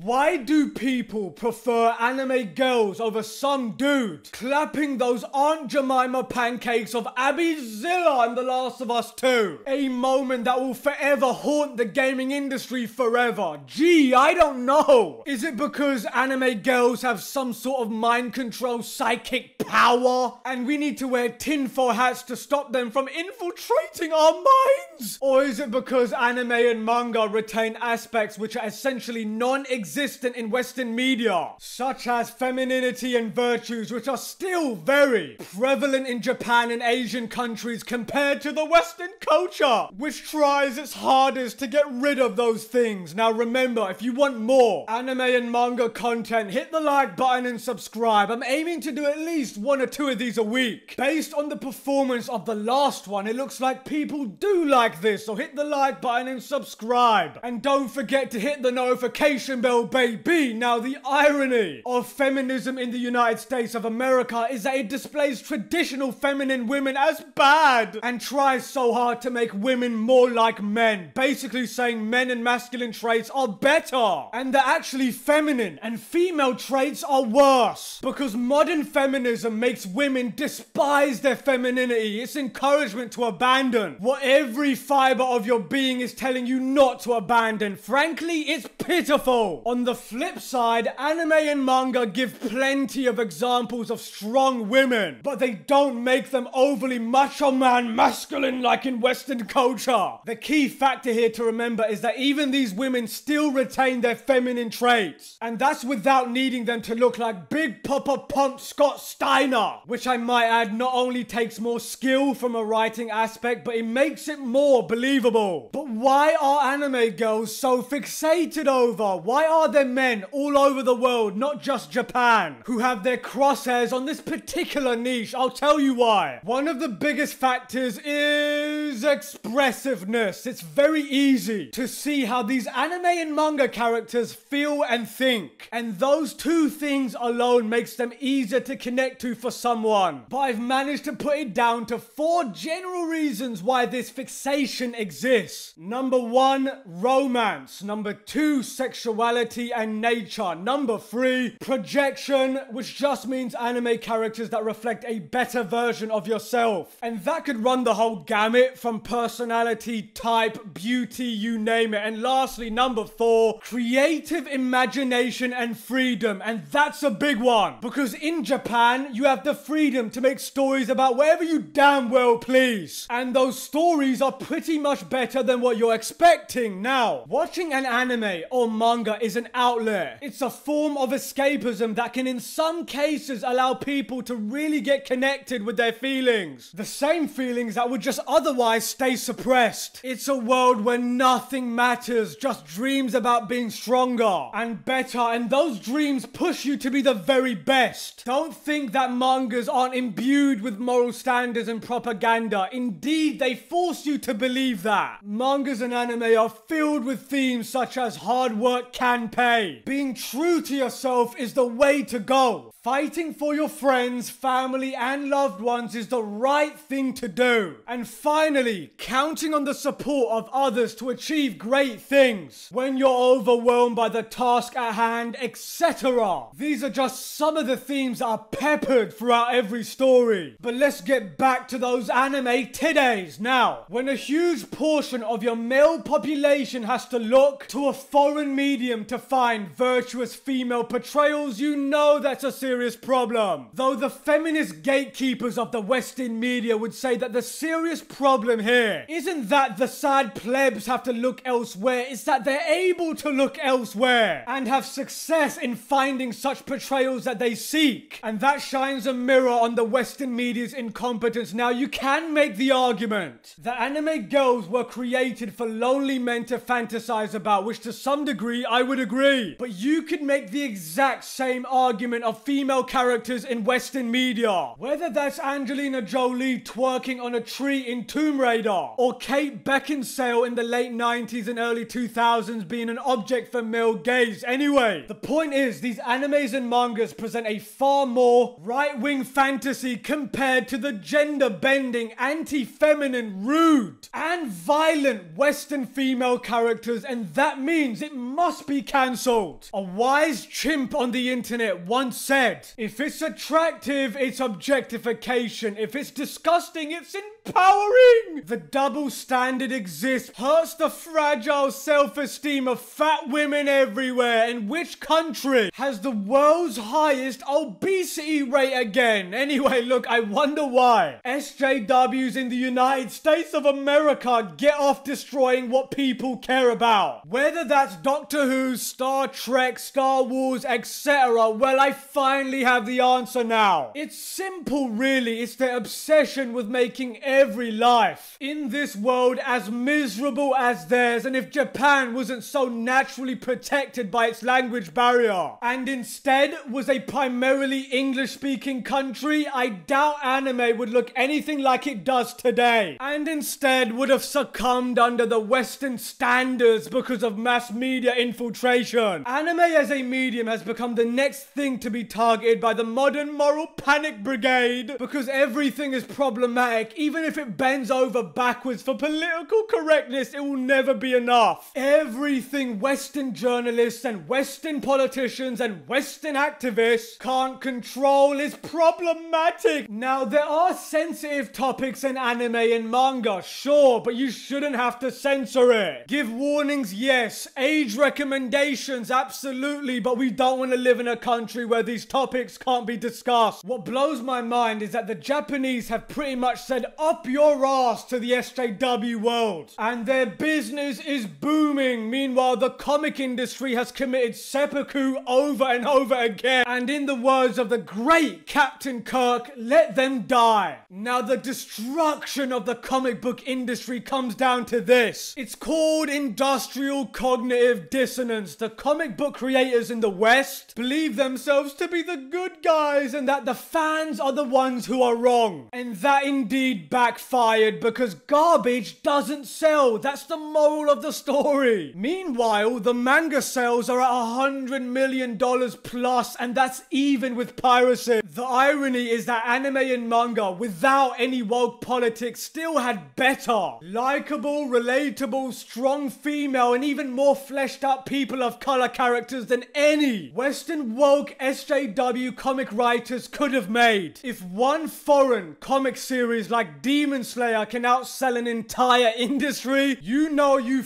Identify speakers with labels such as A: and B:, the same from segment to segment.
A: Why do people prefer anime girls over some dude clapping those Aunt Jemima pancakes of Abby Zilla in The Last of Us 2? A moment that will forever haunt the gaming industry forever. Gee, I don't know. Is it because anime girls have some sort of mind control psychic power and we need to wear tinfoil hats to stop them from infiltrating our minds? Or is it because anime and manga retain aspects which are essentially non-existent in Western media, such as femininity and virtues, which are still very prevalent in Japan and Asian countries compared to the Western culture, which tries its hardest to get rid of those things? Now remember, if you want more anime and manga content, hit the like button and subscribe. I'm aiming to do at least 1 or 2 of these a week. Based on the performance of the last one, it looks like people do like this, so hit the like button and subscribe. And don't forget to hit the notification bell, baby. Now, the irony of feminism in the United States of America is that it displays traditional feminine women as bad and tries so hard to make women more like men, basically saying men and masculine traits are better and that actually feminine and female traits are worse, because modern feminism makes women despise their femininity. It's encouragement to abandon what every fiber of your being is telling you not to abandon. Frankly, it's pitiful. On the flip side, anime and manga give plenty of examples of strong women, but they don't make them overly macho man masculine like in Western culture. The key factor here to remember is that even these women still retain their feminine traits, and that's without needing them to look like Big Papa Pump Scott Steiner, which I might add not only takes more skill from a writing aspect, but it makes it more believable. But why are anime girls so fixated over? Why are there men all over the world, not just Japan, who have their crosshairs on this particular niche? I'll tell you why. One of the biggest factors is expressiveness. It's very easy to see how these anime and manga characters feel and think, and those 2 things alone makes them easier to connect to for someone. But I've managed to put it down to 4 general reasons why this fixation exists. Number 1, romance. Number 2, sexuality and nature. Number 3, projection, which just means anime characters that reflect a better version of yourself. And that could run the whole gamut from personality, type, beauty, you name it. And lastly, number 4, creative imagination and freedom. And that's a big one, because in Japan, you have the freedom to make stories about whatever you damn well please. And those stories are pretty much better than what you're expecting. Now, watching an anime or manga is an outlet. It's a form of escapism that can in some cases allow people to really get connected with their feelings. The same feelings that would just otherwise stay suppressed. It's a world where nothing matters, just dreams about being stronger and better, and those dreams push you to be the very best. Don't think that mangas aren't imbued with moral standards and propaganda. Indeed, they force you to believe that. Mangas and anime are filled with themes such as hard work can pay, being true to yourself is the way to go, fighting for your friends, family, and loved ones is the right thing to do, and finally, counting on the support of others to achieve great things when you're overwhelmed by the task at hand, etc. These are just some of the themes that are peppered throughout every story. But let's get back to those anime titties. Now, when a huge portion of your male population has to look to a foreign medium to find virtuous female portrayals, you know that's a serious problem. Though the feminist gatekeepers of the Western media would say that the serious problem here isn't that the sad plebs have to look elsewhere, it's that they're able to look elsewhere and have success in finding such portrayals that they seek. And that shines a mirror on the Western media's incompetence. Now, you can make the argument that anime girls were created for lonely men to fantasize about, which to some degree I would agree. But you could make the exact same argument of female characters in Western media. Whether that's Angelina Jolie twerking on a tree in Tomb Raider, or Kate Beckinsale in the late 90s and early 2000s being an object for male gaze. Anyway, the point is, these animes and mangas present a far more right-wing fantasy compared to the gender-bending, anti-feminine, rude, and violent Western female characters, and that means it must be cancelled. A wise chimp on the internet once said, if it's attractive, it's objectification. If it's disgusting, it's empowering. The double standard exists, hurts the fragile self-esteem of fat women everywhere. And which country has the world's highest obesity rate again? Anyway, look, I wonder why SJWs in the United States of America get off destroying what people care about. Whether that's Doctor Who, Star Trek, Star Wars, etc. Well, I finally have the answer now. It's simple, really. It's their obsession with making every life in this world as miserable as theirs. And if Japan wasn't so naturally protected by its language barrier and instead was a primarily English-speaking country, I doubt anime would look anything like it does today, and instead would have succumbed under the Western standards because of mass media infiltration. Anime as a medium has become the next thing to be targeted by the modern moral panic brigade because everything is problematic. Even if it bends over backwards for political correctness, it will never be enough. Everything Western journalists and Western politicians and Western activists can't control is problematic. Now, there are sensitive topics in anime and manga, sure, but you shouldn't have to censor it. Give warnings, yes. Age recommendations, absolutely, but we don't want to live in a country where these topics can't be discussed. What blows my mind is that the Japanese have pretty much said up your ass to the SJW world, and their business is booming. Meanwhile, the comic industry has committed seppuku over and over again, and in the words of the great Captain Kirk, let them die. Now, the destruction of the comic book industry comes down to this. It's called industrial cognitive dissonance. The comic book creators in the West believe themselves to be the good guys and that the fans are the ones who are wrong. And that indeed backfired because garbage doesn't sell. That's the moral of the story. Meanwhile, the manga sales are at $100 million plus, and that's even with piracy. The irony is that anime and manga, without any woke politics, still had better, likable, relatable, strong female, and even more fleshed out people of color characters than any Western woke SJW comic writers could have made. If one foreign comic series like Demon Slayer can outsell an entire industry, you know you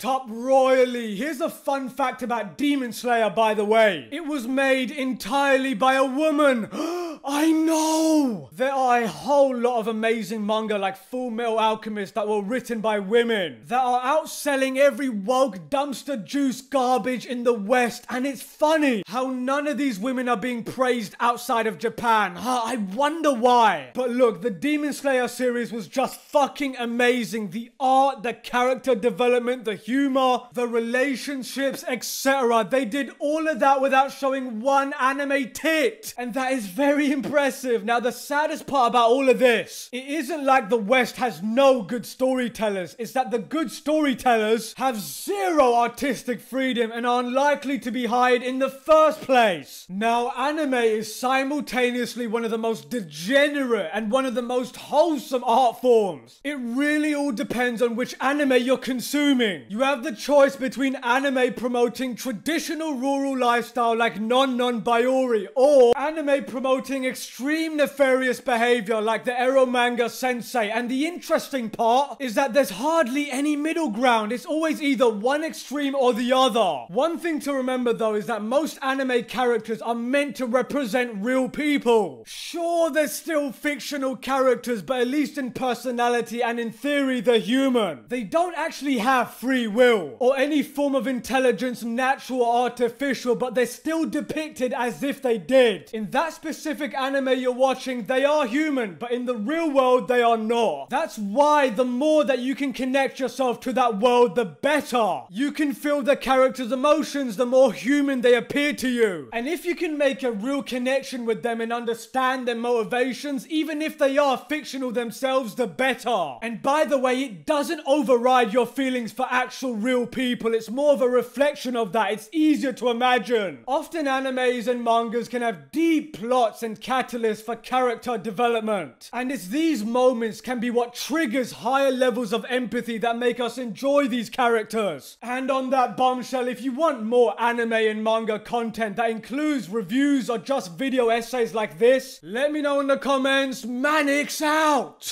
A: up royally. Here's a fun fact about Demon Slayer, by the way. It was made entirely by a woman. I know! There are a whole lot of amazing manga like Full Metal Alchemist that were written by women that are outselling every woke dumpster juice garbage in the West, and it's funny how none of these women are being praised outside of Japan. I wonder why. But look, the Demon Slayer series was just fucking amazing. The art, the character development, the humor, the relationships, etc. They did all of that without showing one anime tit, and that is very impressive. Now, the saddest part about all of this, it isn't like the West has no good storytellers. It's that the good storytellers have zero artistic freedom and are unlikely to be hired in the first place. Now, anime is simultaneously one of the most degenerate and one of the most wholesome art forms. It really all depends on which anime you're consuming. You have the choice between anime promoting traditional rural lifestyle like non-Baiori, or anime promoting extreme nefarious behavior like the Ero manga sensei. And the interesting part is that there's hardly any middle ground. It's always either one extreme or the other. One thing to remember though is that most anime characters are meant to represent real people. Sure, there's still fictional characters, but at least in personality and in theory they're human. They don't actually have free will or any form of intelligence, natural or artificial, but they're still depicted as if they did. In that specific anime you're watching, they are human, but in the real world they are not. That's why the more that you can connect yourself to that world, the better. You can feel the characters' emotions, the more human they appear to you. And if you can make a real connection with them and understand their motivations, even if they are fictional themselves, the better. And by the way, it doesn't override your feelings for actual real people. It's more of a reflection of that. It's easier to imagine. Often animes and mangas can have deep plots and catalyst for character development. And it's these moments can be what triggers higher levels of empathy that make us enjoy these characters. And on that bombshell, if you want more anime and manga content that includes reviews or just video essays like this, let me know in the comments. Manix out!